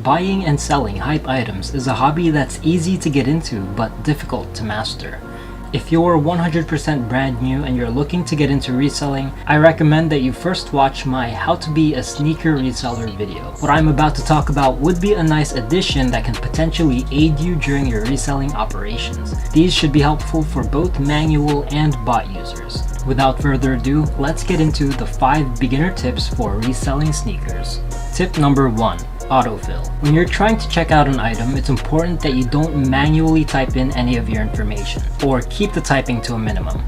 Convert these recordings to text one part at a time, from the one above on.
Buying and selling hype items is a hobby that's easy to get into but difficult to master. If you're 100% brand new and you're looking to get into reselling, I recommend that you first watch my How to Be a Sneaker Reseller video. What I'm about to talk about would be a nice addition that can potentially aid you during your reselling operations. These should be helpful for both manual and bot users. Without further ado, let's get into the 5 beginner tips for reselling sneakers. Tip number 1. Autofill. When you're trying to check out an item, it's important that you don't manually type in any of your information, or keep the typing to a minimum.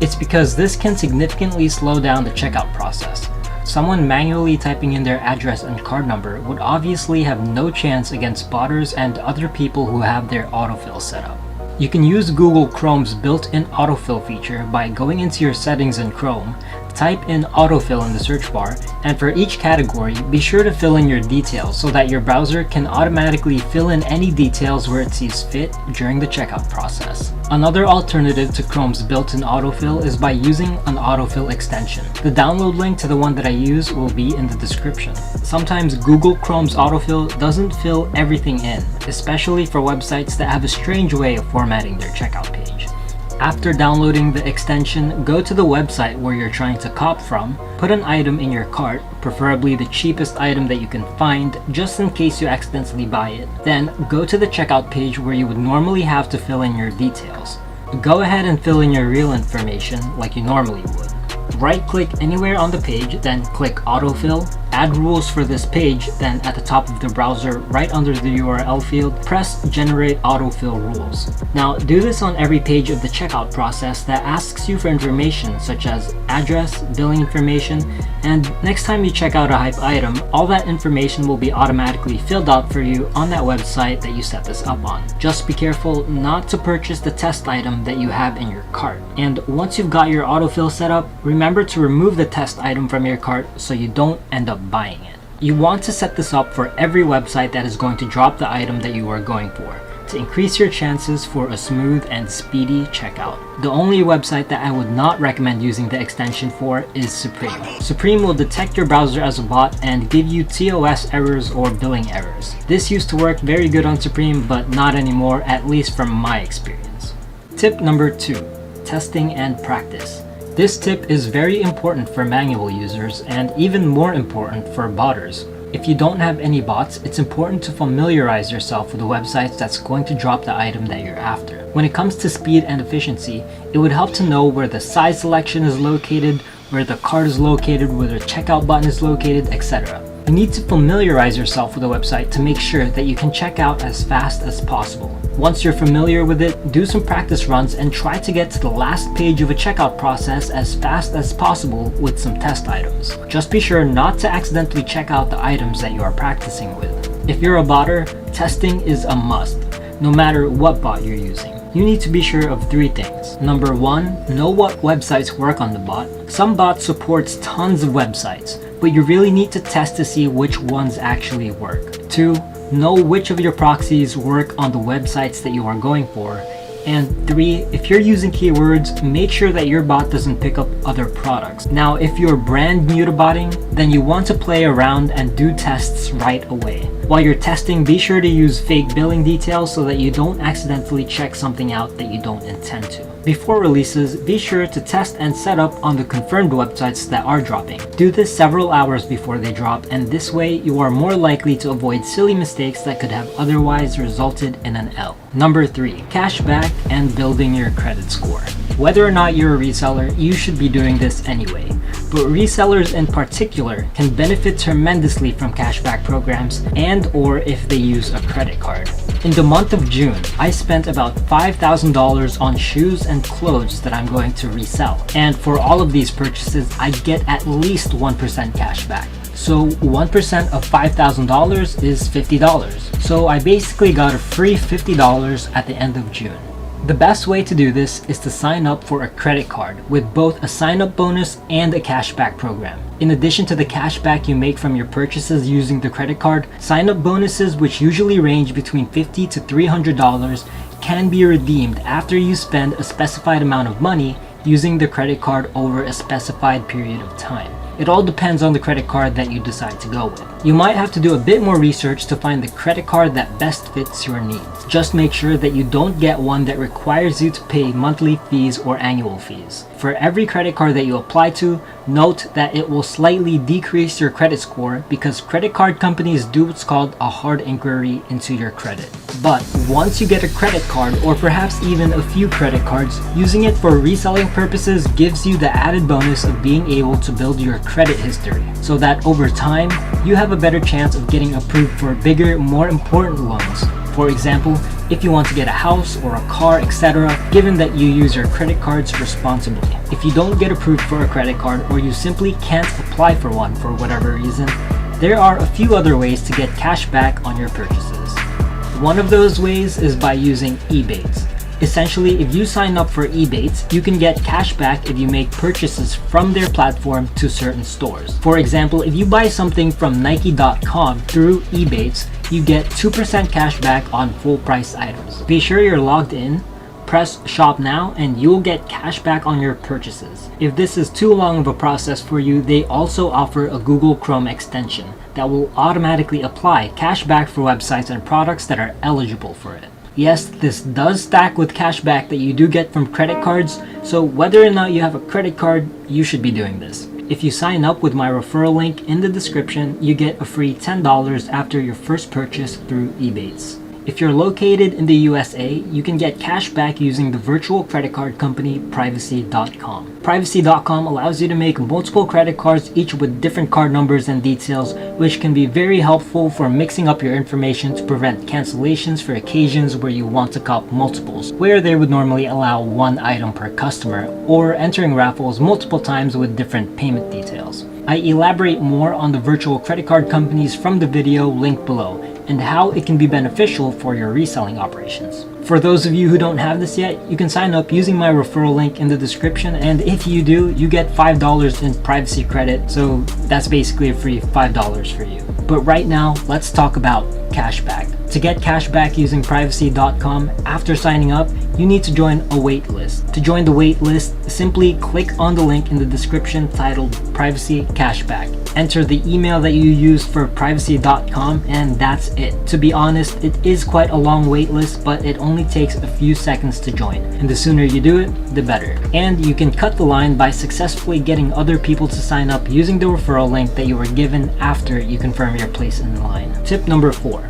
It's because this can significantly slow down the checkout process. Someone manually typing in their address and card number would obviously have no chance against botters and other people who have their autofill set up. You can use Google Chrome's built-in autofill feature by going into your settings in Chrome, type in autofill in the search bar, and for each category, be sure to fill in your details so that your browser can automatically fill in any details where it sees fit during the checkout process. Another alternative to Chrome's built-in autofill is by using an Autofill extension. The download link to the one that I use will be in the description. Sometimes Google Chrome's autofill doesn't fill everything in, especially for websites that have a strange way of formatting their checkout page. After downloading the extension, go to the website where you're trying to cop from, put an item in your cart, preferably the cheapest item that you can find just in case you accidentally buy it. Then go to the checkout page where you would normally have to fill in your details. Go ahead and fill in your real information like you normally would. Right-click anywhere on the page, then click Autofill, add rules for this page, then at the top of the browser, right under the URL field, press Generate Autofill Rules. Now, do this on every page of the checkout process that asks you for information such as address, billing information, and next time you check out a hype item, all that information will be automatically filled out for you on that website that you set this up on. Just be careful not to purchase the test item that you have in your cart. And once you've got your autofill set up, remember to remove the test item from your cart so you don't end up buying it. You want to set this up for every website that is going to drop the item that you are going for, to increase your chances for a smooth and speedy checkout. The only website that I would not recommend using the extension for is Supreme. Supreme will detect your browser as a bot and give you TOS errors or billing errors. This used to work very good on Supreme, but not anymore, at least from my experience. Tip number 2. Testing and practice. This tip is very important for manual users and even more important for botters. If you don't have any bots, it's important to familiarize yourself with the websites that's going to drop the item that you're after. When it comes to speed and efficiency, it would help to know where the size selection is located, where the cart is located, where the checkout button is located, etc. You need to familiarize yourself with the website to make sure that you can check out as fast as possible. Once you're familiar with it, do some practice runs and try to get to the last page of a checkout process as fast as possible with some test items. Just be sure not to accidentally check out the items that you are practicing with. If you're a botter, testing is a must, no matter what bot you're using. You need to be sure of 3 things. Number 1, know what websites work on the bot. Some bot supports tons of websites, but you really need to test to see which ones actually work. 2, know which of your proxies work on the websites that you are going for. And 3, if you're using keywords, make sure that your bot doesn't pick up other products. Now, if you're brand new to botting, then you want to play around and do tests right away. While you're testing, be sure to use fake billing details so that you don't accidentally check something out that you don't intend to. Before releases, be sure to test and set up on the confirmed websites that are dropping. Do this several hours before they drop, and this way you are more likely to avoid silly mistakes that could have otherwise resulted in an L. Number 3, cashback and building your credit score. Whether or not you're a reseller, you should be doing this anyway, but resellers in particular can benefit tremendously from cashback programs and or if they use a credit card. In the month of June, I spent about $5,000 on shoes and clothes that I'm going to resell. And for all of these purchases, I get at least 1% cash back. So 1% of $5,000 is $50. So I basically got a free $50 at the end of June. The best way to do this is to sign up for a credit card with both a sign-up bonus and a cashback program. In addition to the cashback you make from your purchases using the credit card, sign-up bonuses, which usually range between $50 to $300, can be redeemed after you spend a specified amount of money using the credit card over a specified period of time. It all depends on the credit card that you decide to go with. You might have to do a bit more research to find the credit card that best fits your needs. Just make sure that you don't get one that requires you to pay monthly fees or annual fees. For every credit card that you apply to, note that it will slightly decrease your credit score because credit card companies do what's called a hard inquiry into your credit. But once you get a credit card, or perhaps even a few credit cards, using it for reselling purposes gives you the added bonus of being able to build your credit history, so that over time, you have a better chance of getting approved for bigger, more important loans. For example, if you want to get a house or a car, etc., given that you use your credit cards responsibly. If you don't get approved for a credit card, or you simply can't apply for one for whatever reason, there are a few other ways to get cash back on your purchases. One of those ways is by using EBATES. Essentially, if you sign up for EBATES, you can get cash back if you make purchases from their platform to certain stores. For example, if you buy something from Nike.com through EBATES, you get 2% cash back on full price items. Be sure you're logged in, press shop now, and you'll get cash back on your purchases. If this is too long of a process for you, they also offer a Google Chrome extension that will automatically apply cash back for websites and products that are eligible for it. Yes, this does stack with cash back that you do get from credit cards, so whether or not you have a credit card, you should be doing this. If you sign up with my referral link in the description, you get a free $10 after your first purchase through EBATES. If you're located in the USA, you can get cash back using the virtual credit card company Privacy.com. Privacy.com allows you to make multiple credit cards, each with different card numbers and details, which can be very helpful for mixing up your information to prevent cancellations for occasions where you want to cop multiples, where they would normally allow one item per customer, or entering raffles multiple times with different payment details. I elaborate more on the virtual credit card companies from the video linked below, and how it can be beneficial for your reselling operations. For those of you who don't have this yet, you can sign up using my referral link in the description, and if you do, you get $5 in privacy credit, so that's basically a free $5 for you. But right now, let's talk about cashback. To get cashback using Privacy.com, after signing up, you need to join a wait list. To join the wait list, simply click on the link in the description titled Privacy Cashback. Enter the email that you used for Privacy.com, and that's it. To be honest, it is quite a long wait list, but it only takes a few seconds to join, and the sooner you do it, the better. And you can cut the line by successfully getting other people to sign up using the referral link that you were given after you confirm your place in the line. Tip number 4.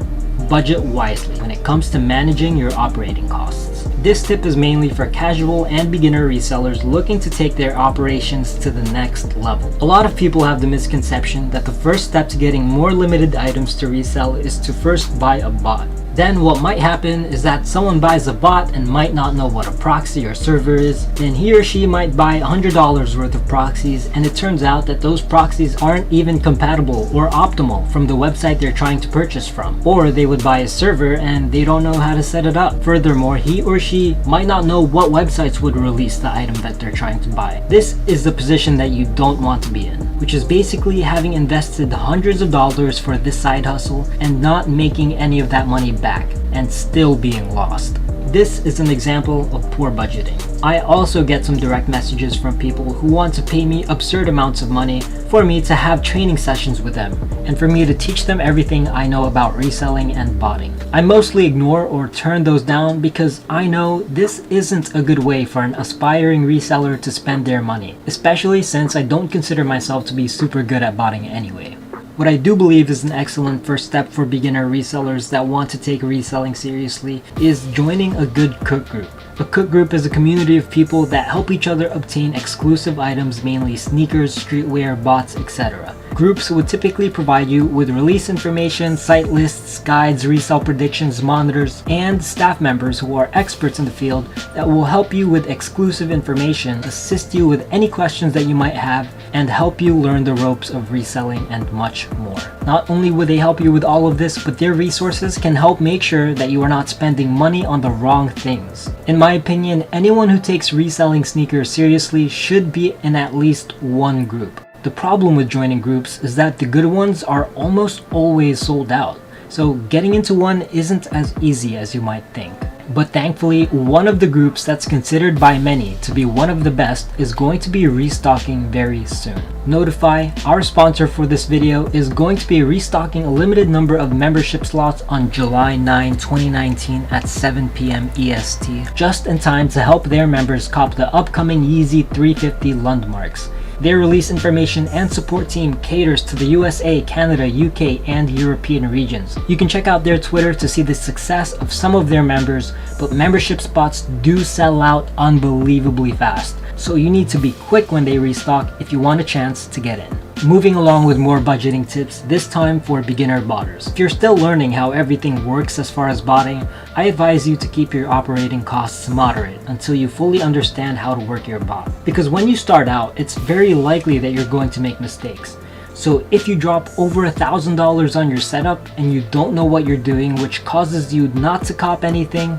Budget wisely when it comes to managing your operating costs. This tip is mainly for casual and beginner resellers looking to take their operations to the next level. A lot of people have the misconception that the first step to getting more limited items to resell is to first buy a bot. Then what might happen is that someone buys a bot and might not know what a proxy or server is. Then he or she might buy $100 worth of proxies, and it turns out that those proxies aren't even compatible or optimal from the website they're trying to purchase from. Or they would buy a server and they don't know how to set it up. Furthermore, he or she might not know what websites would release the item that they're trying to buy. This is the position that you don't want to be in, which is basically having invested hundreds of dollars for this side hustle and not making any of that money back and still being lost. This is an example of poor budgeting. I also get some direct messages from people who want to pay me absurd amounts of money for me to have training sessions with them and for me to teach them everything I know about reselling and botting. I mostly ignore or turn those down because I know this isn't a good way for an aspiring reseller to spend their money, especially since I don't consider myself to be super good at botting anyway. What I do believe is an excellent first step for beginner resellers that want to take reselling seriously is joining a good cook group. A cook group is a community of people that help each other obtain exclusive items, mainly sneakers, streetwear, bots, etc. Groups would typically provide you with release information, site lists, guides, resale predictions, monitors, and staff members who are experts in the field that will help you with exclusive information, assist you with any questions that you might have, and help you learn the ropes of reselling and much more. Not only would they help you with all of this, but their resources can help make sure that you are not spending money on the wrong things. In my opinion, anyone who takes reselling sneakers seriously should be in at least one group. The problem with joining groups is that the good ones are almost always sold out, so getting into one isn't as easy as you might think. But thankfully, one of the groups that's considered by many to be one of the best is going to be restocking very soon. Notify, our sponsor for this video, is going to be restocking a limited number of membership slots on July 9, 2019 at 7 p.m. EST, just in time to help their members cop the upcoming Yeezy 350 Lundmarks. Their release information and support team caters to the USA, Canada, UK, and European regions. You can check out their Twitter to see the success of some of their members, but membership spots do sell out unbelievably fast, so you need to be quick when they restock if you want a chance to get in. Moving along with more budgeting tips, this time for beginner botters. If you're still learning how everything works as far as botting, I advise you to keep your operating costs moderate until you fully understand how to work your bot. Because when you start out, it's very likely that you're going to make mistakes. So if you drop over $1,000 on your setup and you don't know what you're doing, which causes you not to cop anything,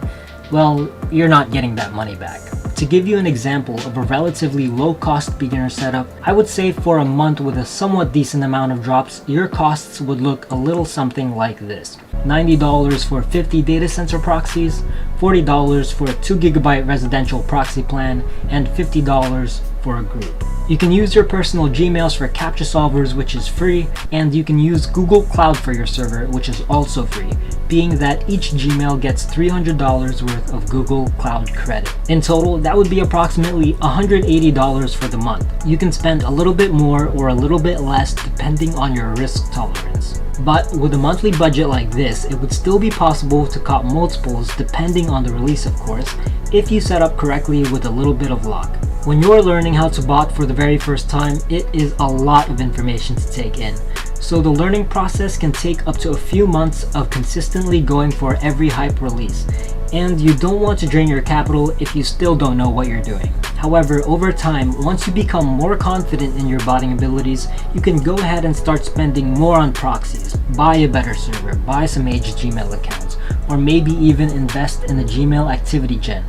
well, you're not getting that money back. To give you an example of a relatively low-cost beginner setup, I would say for a month with a somewhat decent amount of drops, your costs would look a little something like this. $90 for 50 data center proxies, $40 for a 2GB residential proxy plan, and $50 for a group. You can use your personal Gmails for captcha solvers, which is free, and you can use Google Cloud for your server, which is also free, being that each Gmail gets $300 worth of Google Cloud credit. In total, that would be approximately $180 for the month. You can spend a little bit more or a little bit less depending on your risk tolerance. But with a monthly budget like this, it would still be possible to cop multiples depending on the release, of course, if you set up correctly with a little bit of luck. When you're learning how to bot for the very first time, it is a lot of information to take in. So the learning process can take up to a few months of consistently going for every hype release. And you don't want to drain your capital if you still don't know what you're doing. However, over time, once you become more confident in your botting abilities, you can go ahead and start spending more on proxies, buy a better server, buy some aged Gmail accounts, or maybe even invest in a Gmail activity gen.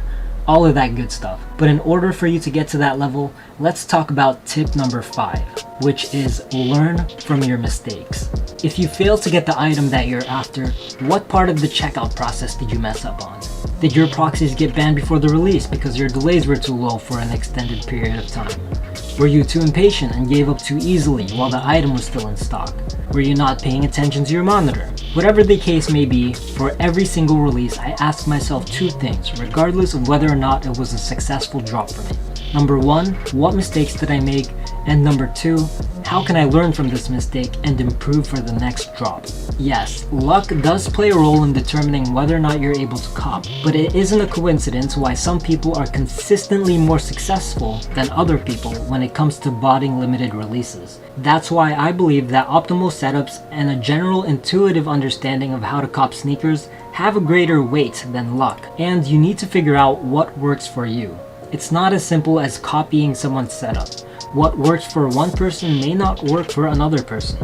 All of that good stuff. But in order for you to get to that level, let's talk about tip number 5, which is learn from your mistakes. If you fail to get the item that you're after, what part of the checkout process did you mess up on? Did your proxies get banned before the release because your delays were too low for an extended period of time? Were you too impatient and gave up too easily while the item was still in stock? Were you not paying attention to your monitor? Whatever the case may be, for every single release I ask myself two things, regardless of whether or not it was a successful drop for me. Number 1, what mistakes did I make? And number 2, how can I learn from this mistake and improve for the next drop? Yes, luck does play a role in determining whether or not you're able to cop, but it isn't a coincidence why some people are consistently more successful than other people when it comes to botting limited releases. That's why I believe that optimal setups and a general intuitive understanding of how to cop sneakers have a greater weight than luck, and you need to figure out what works for you. It's not as simple as copying someone's setup. What works for one person may not work for another person.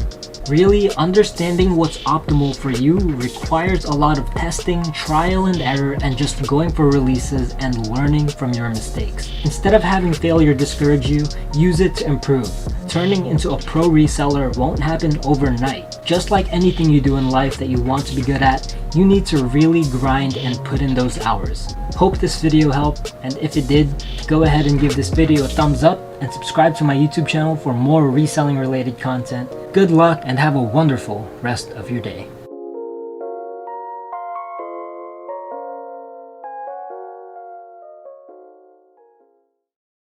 Really, understanding what's optimal for you requires a lot of testing, trial and error, and just going for releases and learning from your mistakes. Instead of having failure discourage you, use it to improve. Turning into a pro reseller won't happen overnight. Just like anything you do in life that you want to be good at, you need to really grind and put in those hours. Hope this video helped, and if it did, go ahead and give this video a thumbs up and subscribe to my YouTube channel for more reselling related content. Good luck and have a wonderful rest of your day.